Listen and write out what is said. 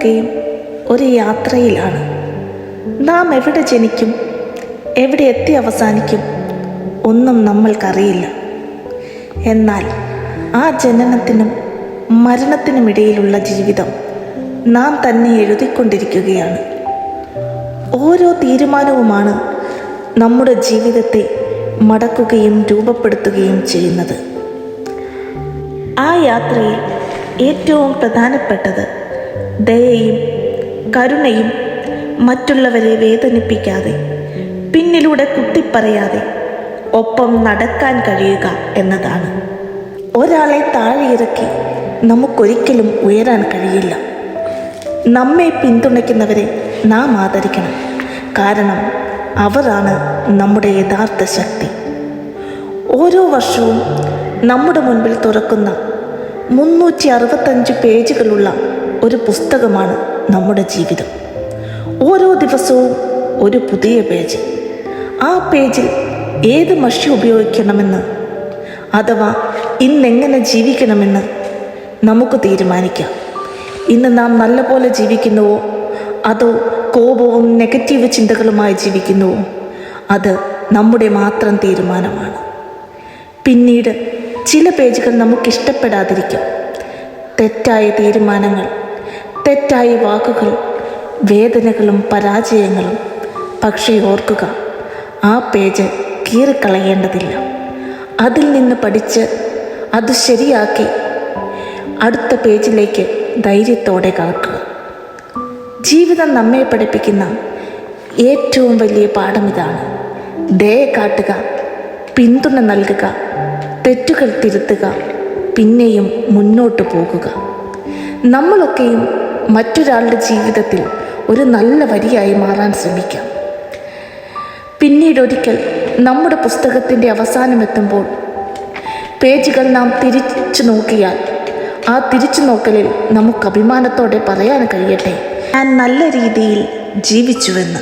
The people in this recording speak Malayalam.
നമ്മളൊക്കെയും ഒരു യാത്രയിലാണ്. നാം എവിടെ ജനിക്കും, എവിടെ എത്തി അവസാനിക്കും ഒന്നും നമ്മൾക്കറിയില്ല. എന്നാൽ ആ ജനനത്തിനും മരണത്തിനുമിടയിലുള്ള ജീവിതം നാം തന്നെ എഴുതിക്കൊണ്ടിരിക്കുകയാണ്. ഓരോ തീരുമാനവുമാണ് നമ്മുടെ ജീവിതത്തെ മടക്കുകയും രൂപപ്പെടുത്തുകയും ചെയ്യുന്നത്. ആ യാത്രയിൽ ഏറ്റവും പ്രധാനപ്പെട്ടത് ദയയും കരുണയും, മറ്റുള്ളവരെ വേദനിപ്പിക്കാതെ പിന്നിലൂടെ കുത്തിപ്പറയാതെ ഒപ്പം നടക്കാൻ കഴിയുക എന്നതാണ്. ഒരാളെ താഴെ ഇറക്കി നമുക്കൊരിക്കലും ഉയരാൻ കഴിയില്ല. നമ്മെ പിന്തുണയ്ക്കുന്നവരെ നാം ആദരിക്കണം. കാരണം അവരാണ് നമ്മുടെ യഥാർത്ഥ ശക്തി. ഓരോ വർഷവും നമ്മുടെ മുൻപിൽ തുറക്കുന്ന 365 പേജുകളുള്ള ഒരു പുസ്തകമാണ് നമ്മുടെ ജീവിതം. ഓരോ ദിവസവും ഒരു പുതിയ പേജ്. ആ പേജിൽ ഏത് മഷി ഉപയോഗിക്കണമെന്ന്, അഥവാ ഇന്നെങ്ങനെ ജീവിക്കണമെന്ന് നമുക്ക് തീരുമാനിക്കാം. ഇന്ന് നാം നല്ലപോലെ ജീവിക്കുന്നുവോ, അതോ കോപവും നെഗറ്റീവ് ചിന്തകളുമായി ജീവിക്കുന്നുവോ, അത് നമ്മുടെ മാത്രം തീരുമാനമാണ്. പിന്നീട് ചില പേജുകൾ നമുക്കിഷ്ടപ്പെടാതിരിക്കും. തെറ്റായ തീരുമാനങ്ങൾ, തെറ്റായ വാക്കുകൾ, വേദനകളും പരാജയങ്ങളും. പക്ഷേ ഓർക്കുക, ആ പേജ് കീറിക്കളയേണ്ടതില്ല. അതിൽ നിന്ന് പഠിച്ച് അത് ശരിയാക്കി അടുത്ത പേജിലേക്ക് ധൈര്യത്തോടെ കടക്കുക. ജീവിതം നമ്മെ പഠിപ്പിക്കുന്ന ഏറ്റവും വലിയ പാഠം ഇതാണ്: ദയ കാട്ടുക, പിന്തുണ നൽകുക, തെറ്റുകൾ തിരുത്തുക, പിന്നെയും മുന്നോട്ട് പോകുക. നമ്മളൊക്കെയും മറ്റൊരാളുടെ ജീവിതത്തിൽ ഒരു നല്ല വരിയായി മാറാൻ ശ്രമിക്കാം. പിന്നീടൊരിക്കൽ നമ്മുടെ പുസ്തകത്തിൻ്റെ അവസാനമെത്തുമ്പോൾ പേജുകൾ നാം തിരിച്ചു നോക്കിയാൽ ആ തിരിച്ചു നോക്കലിൽ നമുക്ക് അഭിമാനത്തോടെ പറയാൻ കഴിയട്ടെ, ഞാൻ നല്ല രീതിയിൽ ജീവിച്ചുവെന്ന്.